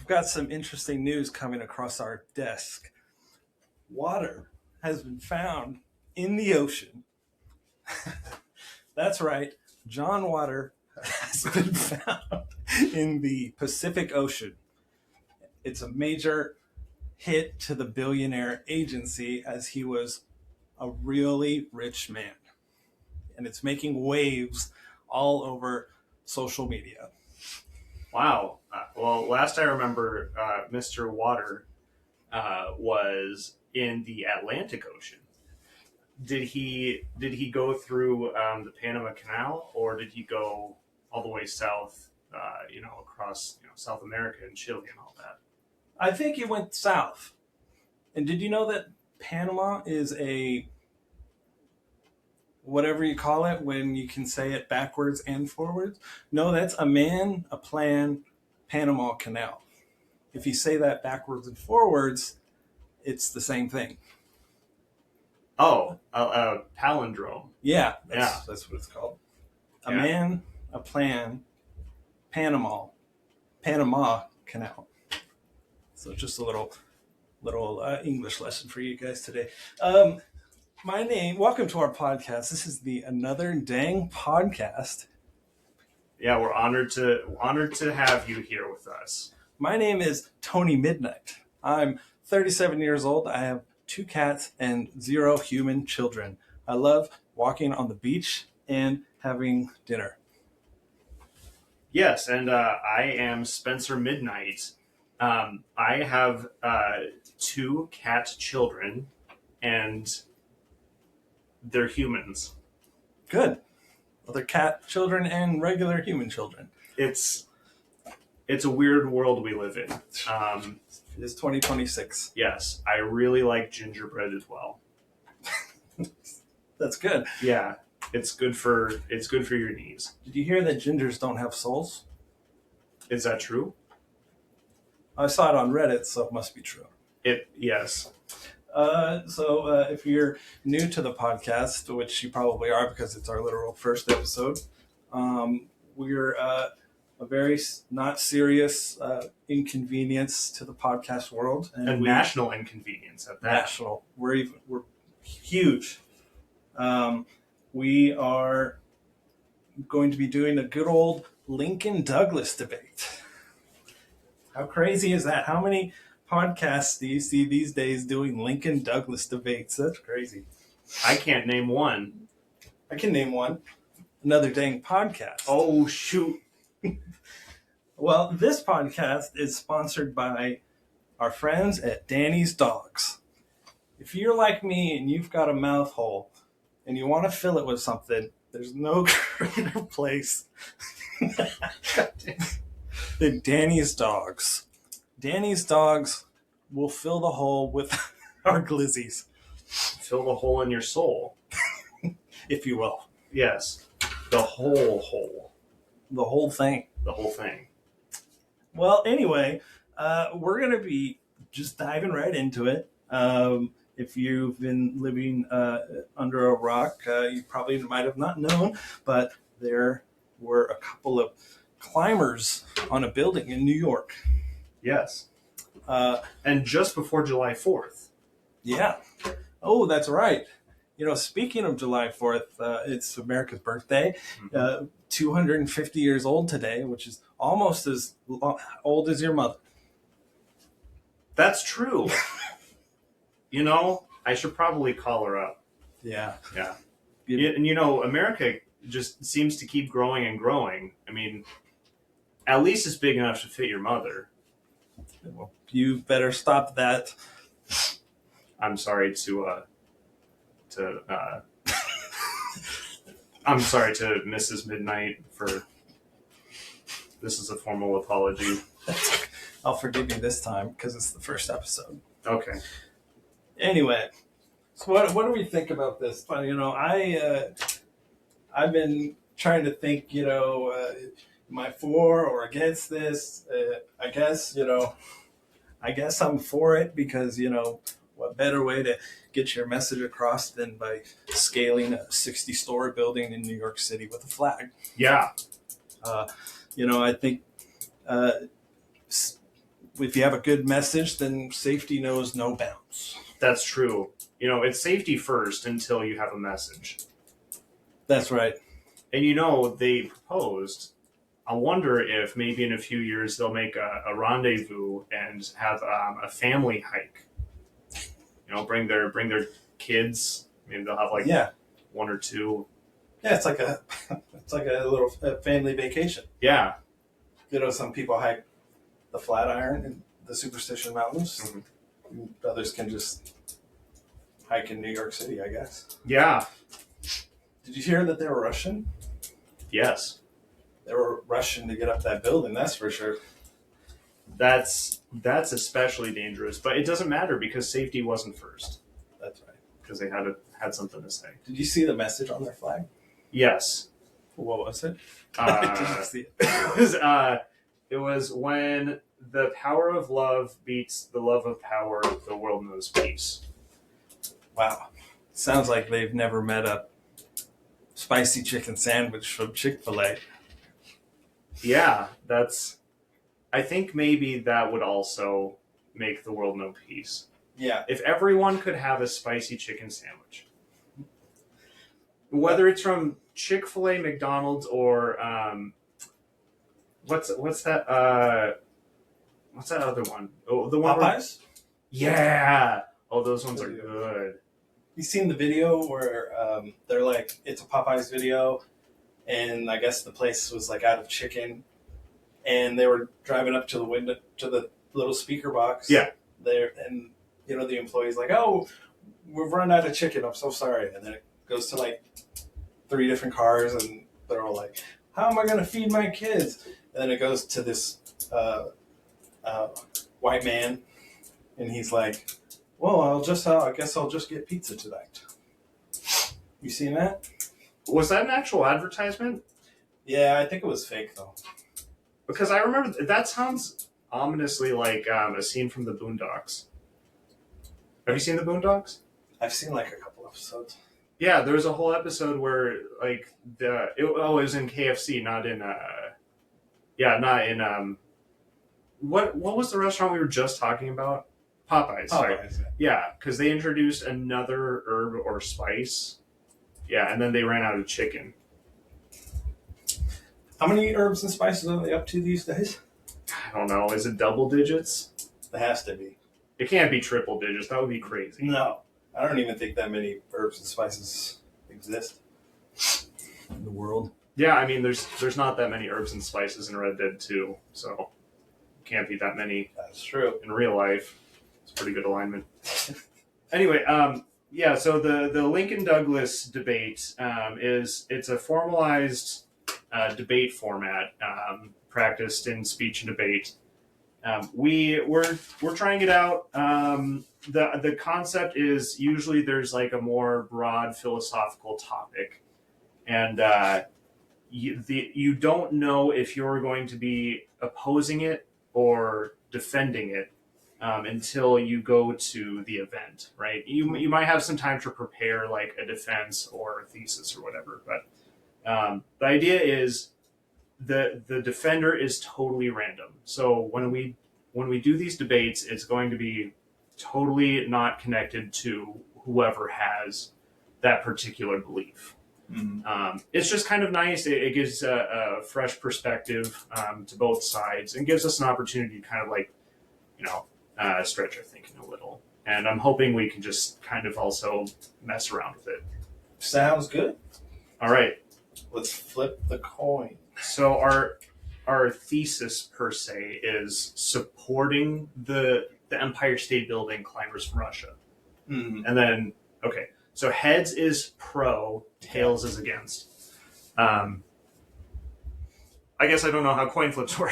We've got some interesting news coming across our desk. Water has been found in the ocean. That's right, John Water has been found in the Pacific Ocean. It's a major hit to the billionaire agency as he was a really rich man. And it's making waves all over social media. Wow. Well, last I remember, Mr. Water was in the Atlantic Ocean. Did he go through the Panama Canal, or did he go all the way south? Across South America and Chile and all that. I think he went south. And did you know that Panama is a whatever you call it when you can say it backwards and forwards? No, that's a man, a plan, Panama Canal. If you say that backwards and forwards, it's the same thing. Oh, a palindrome. Yeah, that's what it's called. A man, a plan, Panama Canal. So just a little English lesson for you guys today. Welcome to our podcast. This is the Another Dang podcast. Yeah, we're honored to have you here with us. My name is Tony Midnight. I'm 37 years old. I have 2 cats and 0 human children. I love walking on the beach and having dinner. Yes, and I am Spencer Midnight. I have 2 cat children, and they're humans. Good. Well, they're cat children and regular human children. It's a weird world we live in. It's 2026. Yes, I really like gingerbread as well. That's good. Yeah, it's good for your knees. Did you hear that gingers don't have souls? Is that true? I saw it on Reddit, so it must be true. Yes. So if you're new to the podcast, which you probably are because it's our literal first episode, we're a very not serious inconvenience to the podcast world, and national inconvenience at that. National, we're huge. We are going to be doing a good old Lincoln Douglas debate. How crazy is that? How many podcasts do you see these days doing Lincoln Douglas debates? That's crazy. I can't name one. I can name one. Another Dang podcast. Oh, shoot. Well, this podcast is sponsored by our friends at Danny's Dogs. If you're like me and you've got a mouth hole and you want to fill it with something, there's no greater place than Danny's Dogs. Danny's Dogs will fill the hole with our glizzies. Fill the hole in your soul. If you will. Yes. The whole hole. The whole thing. The whole thing. Well, anyway, we're going to be just diving right into it. If you've been living under a rock, you probably might have not known, but there were a couple of climbers on a building in New York. Yes. And just before July 4th. Yeah. Oh, that's right. Speaking of July 4th, it's America's birthday. 250 years old today, which is almost as old as your mother. That's true. I should probably call her up. Yeah. Yeah. And America just seems to keep growing and growing. I mean, at least it's big enough to fit your mother. Well, you better stop that. I'm sorry I'm sorry to Mrs. Midnight for this is a formal apology. I'll forgive you this time because it's the first episode. Okay. Anyway, so what do we think about this? I've been trying to think, am I for or against this? I guess I'm for it because, what better way to get your message across than by scaling a 60-story building in New York City with a flag? Yeah. I think if you have a good message, then safety knows no bounds. That's true. You know, it's safety first until you have a message. That's right. And you know, they proposed. I wonder if maybe in a few years they'll make a rendezvous and have a family hike. You know, bring their kids. Maybe they'll have like one or two. Yeah, it's like a little family vacation. Yeah. You know, some people hike the Flatiron and the Superstition Mountains. Mm-hmm. Others can just hike in New York City, I guess. Yeah. Did you hear that they were Russian? Yes. They were rushing to get up that building, that's for sure. That's especially dangerous, but it doesn't matter because safety wasn't first. That's right. Because they had something to say. Did you see the message on their flag? Yes. What was it? Did you see it? It was when the power of love beats the love of power, the world knows peace. Wow. Sounds like they've never met a spicy chicken sandwich from Chick-fil-A. Yeah, I think maybe that would also make the world know peace. Yeah. If everyone could have a spicy chicken sandwich. Whether it's from Chick-fil-A, McDonald's, or what's that other one? Oh, the one Popeyes? Yeah. Oh, those ones are good. You seen the video where they're like, it's a Popeyes video, and I guess the place was like out of chicken, and they were driving up to the window to the little speaker box. Yeah. There, and you know the employee's like, "Oh, we've run out of chicken. I'm so sorry." And then it goes to like 3 different cars, and they're all like, "How am I going to feed my kids?" And then it goes to this white man, and he's like, "Well, I guess I'll just get pizza tonight." You seen that? Was that an actual advertisement? Yeah, I think it was fake though. Because I remember that sounds ominously like a scene from the Boondocks. Have you seen the Boondocks? I've seen like a couple episodes. Yeah, there was a whole episode where like it was in KFC, not in what was the restaurant we were just talking about? Popeyes. Sorry. Yeah, because they introduced another herb or spice. Yeah, and then they ran out of chicken. How many herbs and spices are they up to these days? I don't know. Is it double digits? It has to be. It can't be triple digits. That would be crazy. No. I don't even think that many herbs and spices exist in the world. Yeah, I mean, there's not that many herbs and spices in Red Dead 2, so can't be that many. That's true. In real life. It's pretty good alignment. Anyway, yeah, so the Lincoln Douglas debate it's a formalized debate format practiced in speech and debate. We're trying it out. The concept is usually there's like a more broad philosophical topic, and you don't know if you're going to be opposing it or defending it until you go to the event, right? You might have some time to prepare like a defense or a thesis or whatever, but the idea is the defender is totally random. So when we do these debates, it's going to be totally not connected to whoever has that particular belief. Mm-hmm. It's just kind of nice. It gives a fresh perspective to both sides and gives us an opportunity to kind of like, stretch our thinking a little. And I'm hoping we can just kind of also mess around with it. Sounds good. All right. Let's flip the coin. So our thesis per se is supporting the Empire State Building climbers from Russia. Mm-hmm. And then, okay, so heads is pro, tails is against. I guess I don't know how coin flips work.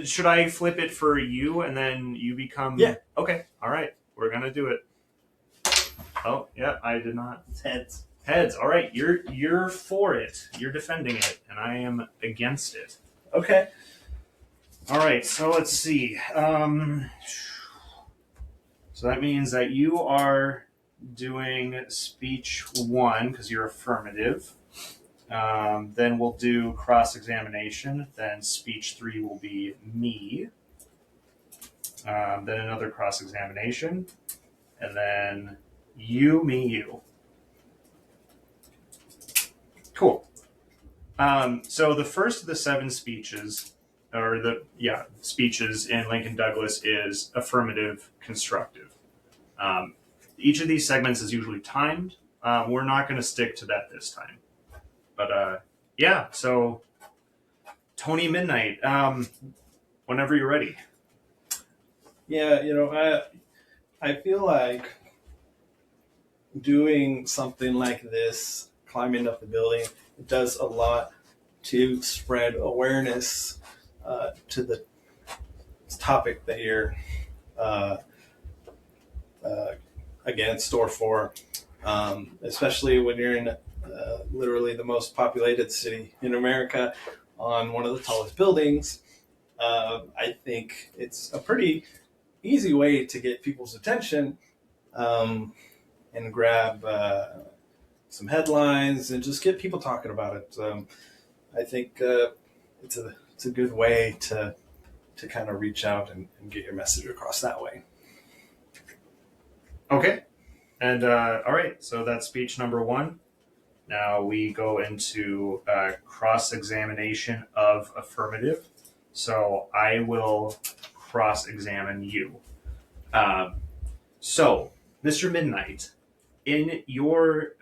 Should I flip it for you and then you become... Yeah. Okay, all right, we're going to do it. Oh, yeah, I did not. It's heads. Heads, all right, you're for it. You're defending it, and I am against it. Okay. All right, so let's see. So that means that you are doing speech 1 because you're affirmative. Then we'll do cross-examination. Then speech 3 will be me. Then another cross-examination, and then you, me, you. Cool. So the first of the 7 speeches, or speeches in Lincoln Douglas is affirmative constructive. Each of these segments is usually timed. We're not going to stick to that this time. But yeah, so Tony Midnight, whenever you're ready. Yeah, I feel like doing something like this, climbing up the building, it does a lot to spread awareness to the topic that you're uh, against or for, especially when you're in literally the most populated city in America on one of the tallest buildings. I think it's a pretty easy way to get people's attention and grab some headlines and just get people talking about it. I think it's a good way to kind of reach out and get your message across that way. Okay. And all right, so that's speech number 1. Now we go into cross-examination of affirmative. So I will cross-examine you. So, Mr. Midnight, in your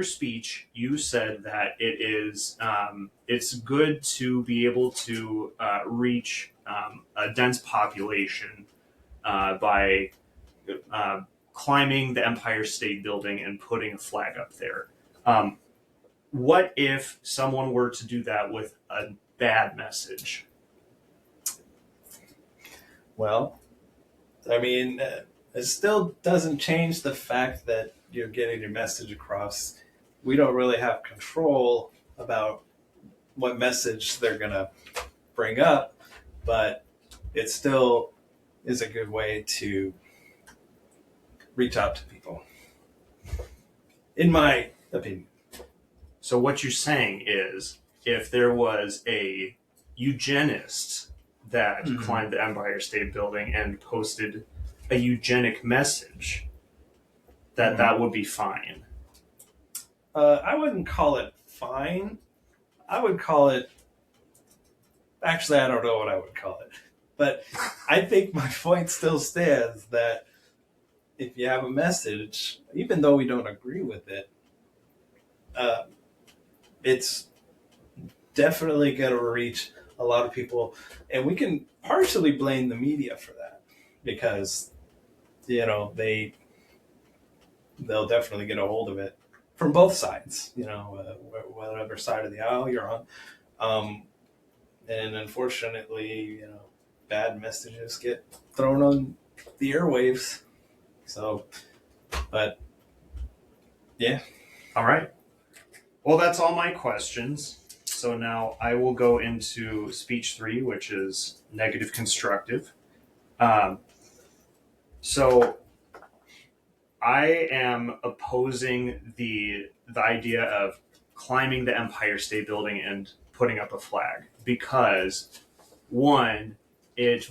speech, you said that it's good to be able to reach a dense population by climbing the Empire State Building and putting a flag up there. What if someone were to do that with a bad message? Well, I mean, it still doesn't change the fact that you're getting your message across. We don't really have control about what message they're going to bring up, but it still is a good way to reach out to people, in my opinion. So what you're saying is, if there was a eugenist that climbed the Empire State Building and posted a eugenic message, that would be fine. I wouldn't call it fine. I would call it... Actually, I don't know what I would call it. But I think my point still stands that if you have a message, even though we don't agree with it, it's definitely going to reach a lot of people. And we can partially blame the media for that because, they'll definitely get a hold of it from both sides, whatever side of the aisle you're on. And unfortunately, bad messages get thrown on the airwaves. So, but yeah. All right. Well, that's all my questions. So now I will go into speech 3, which is negative constructive. So I am opposing the idea of climbing the Empire State Building and putting up a flag because, one, it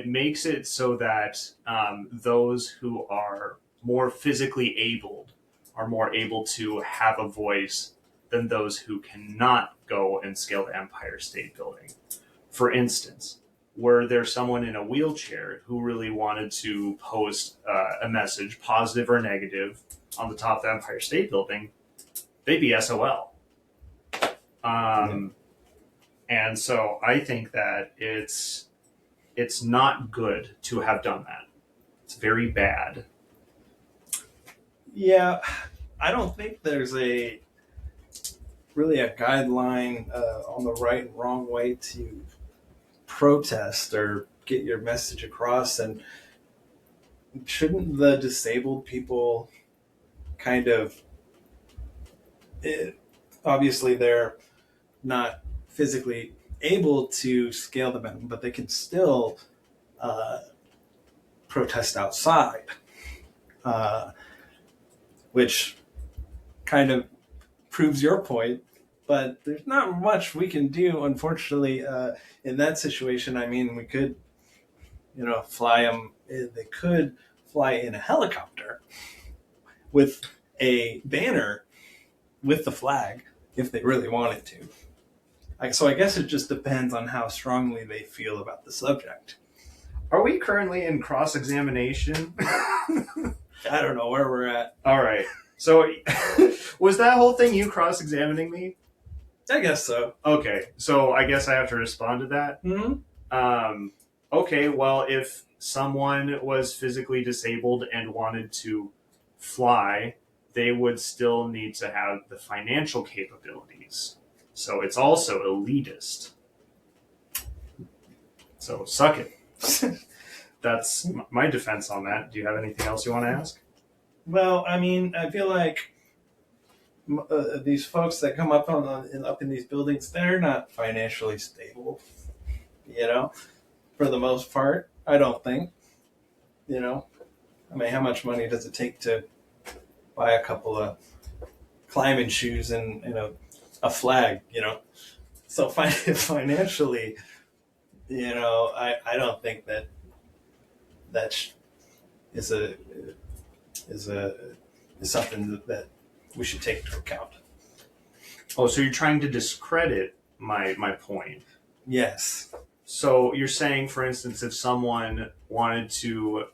makes it so that those who are more physically abled are more able to have a voice than those who cannot go and scale the Empire State Building. For instance, were there someone in a wheelchair who really wanted to post a message, positive or negative, on the top of the Empire State Building, they'd be SOL. And so I think that it's not good to have done that. It's very bad. Yeah, I don't think there's really a guideline on the right and wrong way to protest or get your message across. And shouldn't the disabled people kind of... obviously they're not physically able to scale the mountain, but they can still protest outside, which kind of proves your point. But there's not much we can do, unfortunately, in that situation. I mean, we could fly them. They could fly in a helicopter with a banner with the flag if they really wanted to. So I guess it just depends on how strongly they feel about the subject. Are we currently in cross-examination? I don't know where we're at. All right. So was that whole thing you cross-examining me? I guess so. Okay. So I guess I have to respond to that. Mm-hmm. Okay. Well, if someone was physically disabled and wanted to fly, they would still need to have the financial capabilities. So it's also elitist. So suck it. That's my defense on that. Do you have anything else you want to ask? Well, I mean, I feel like these folks that come up up in these buildings, they're not financially stable. For the most part, I don't think. I mean, how much money does it take to buy a couple of climbing shoes and a flag? So financially, I don't think that is something that we should take into account. Oh, so you're trying to discredit my point. Yes. So you're saying, for instance, if someone wanted to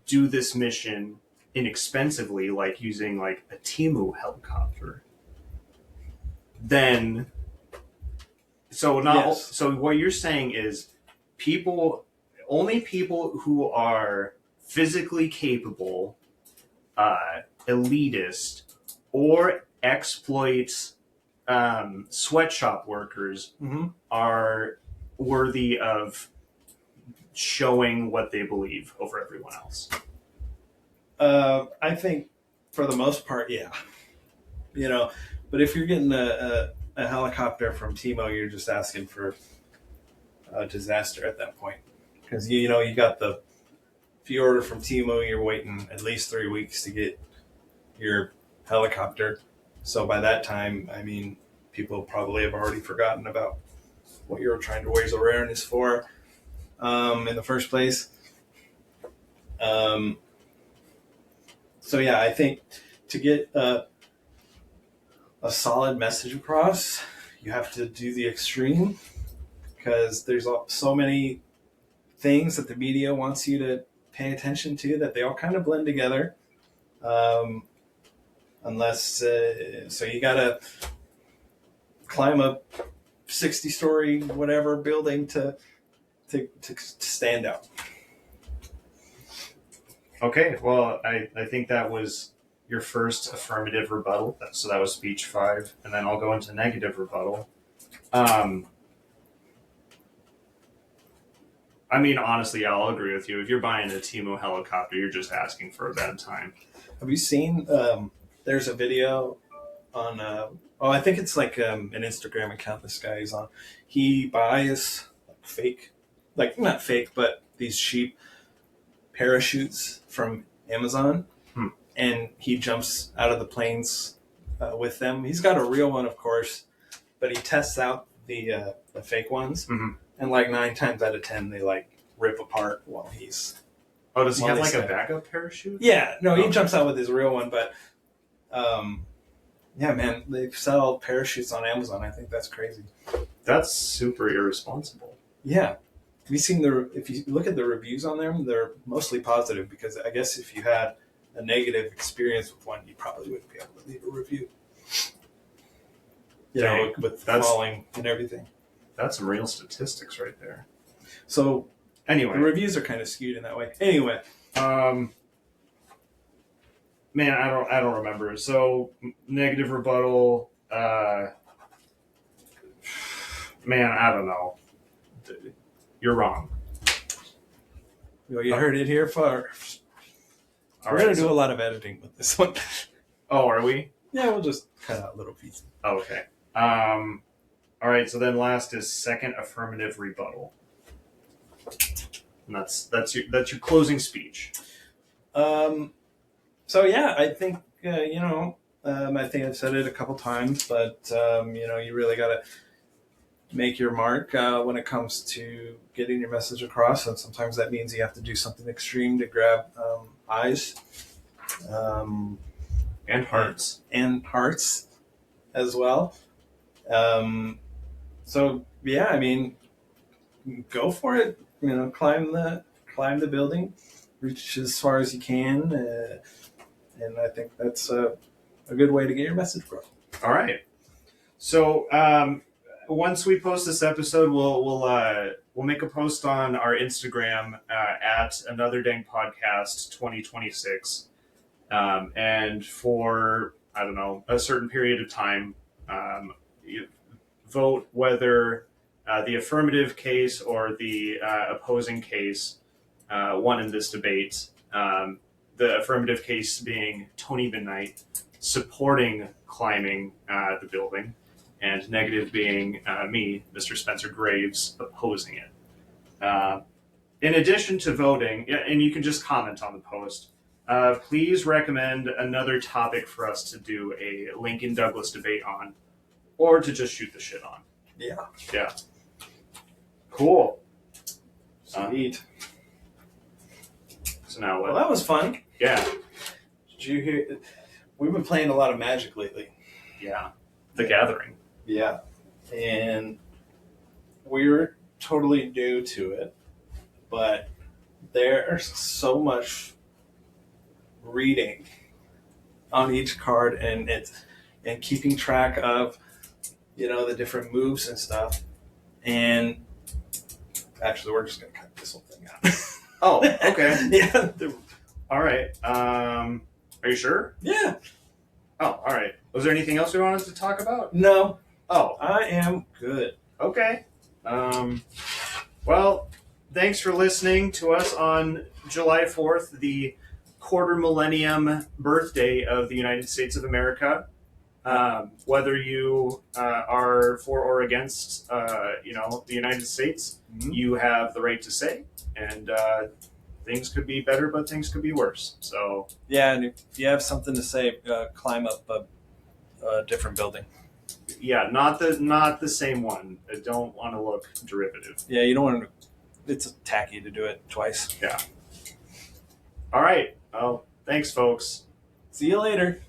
do this mission inexpensively, like using like a Timu helicopter, then Yes. so what you're saying is only people who are physically capable, elitist, or exploit sweatshop workers Mm-hmm. are worthy of showing what they believe over everyone else. I think for the most part, yeah. But if you're getting a helicopter from Timo, you're just asking for a disaster at that point. Because you got if you order from Timo, you're waiting at least 3 weeks to get your helicopter. So by that time, I mean, people probably have already forgotten about what you were trying to raise awareness for in the first place. So yeah, I think to get a solid message across, you have to do the extreme, because there's so many things that the media wants you to pay attention to that they all kind of blend together. Unless, so you gotta climb a 60-story whatever building to stand out. Okay, well, I think that was your first affirmative rebuttal. So that was speech 5, and then I'll go into negative rebuttal. I mean, honestly, yeah, I'll agree with you. If you're buying a Timo helicopter, you're just asking for a bad time. Have you seen? There's a video on. I think it's like an Instagram account this guy is on. He buys fake, not fake, but these cheap parachutes from Amazon, and he jumps out of the planes with them. He's got a real one, of course, but he tests out the fake ones, and 9 times out of 10 they rip apart while he's. Oh, does he have a backup parachute? Yeah, no, he jumps out with his real one, but yeah, man, they sell parachutes on Amazon. I think that's crazy. That's super irresponsible. Yeah. If you look at the reviews on them, they're mostly positive, because I guess if you had a negative experience with one, you probably wouldn't be able to leave a review. With falling and everything. That's some real statistics right there. So anyway, the reviews are kind of skewed in that way. Anyway, man, I don't remember. So negative rebuttal. Man, I don't know. You're wrong. Well, you heard it here first. We're going to do a lot of editing with this one. Oh, are we? Yeah, we'll just cut out little pieces. Oh, okay. All right, so then last is second affirmative rebuttal. And that's your closing speech. So yeah, I think I think I've said it a couple times, but you really gotta make your mark when it comes to getting your message across. And sometimes that means you have to do something extreme to grab eyes and hearts. And hearts as well. So yeah, I mean, go for it. You know, climb the building, reach as far as you can, and I think that's a good way to get your message across. All right. So once we post this episode, we'll make a post on our Instagram at Another Dang Podcast 2026, and for I don't know a certain period of time, you vote whether the affirmative case or the opposing case won in this debate. The affirmative case being Tony Midnight supporting climbing the building, and negative being me, Mr. Spencer Graves, opposing it. In addition to voting, and you can just comment on the post, please recommend another topic for us to do a Lincoln Douglas debate on, or to just shoot the shit on. Yeah. Yeah. Cool. Sweet. So now what? Well, that was fun. Yeah. Did you hear? We've been playing a lot of Magic lately. Yeah. The Gathering. Yeah. And we're totally new to it, but there's so much reading on each card, and keeping track of, you know, the different moves and stuff. And actually, we're just gonna cut this whole thing out. Oh, okay. Yeah. All right. Are you sure? Yeah. Oh, all right. Was there anything else we wanted to talk about? No. Oh, I am good. okay. Well, thanks for listening to us on July 4th, the quarter millennium birthday of the United States of America. Whether you are for or against, the United States, Mm-hmm. you have the right to say, and things could be better, but things could be worse. So Yeah, and if you have something to say, climb up a different building. yeah, not the same one. I don't want to look derivative. Yeah, you don't want to. It's tacky to do it twice. Yeah. All right. Well, thanks, folks. See you later.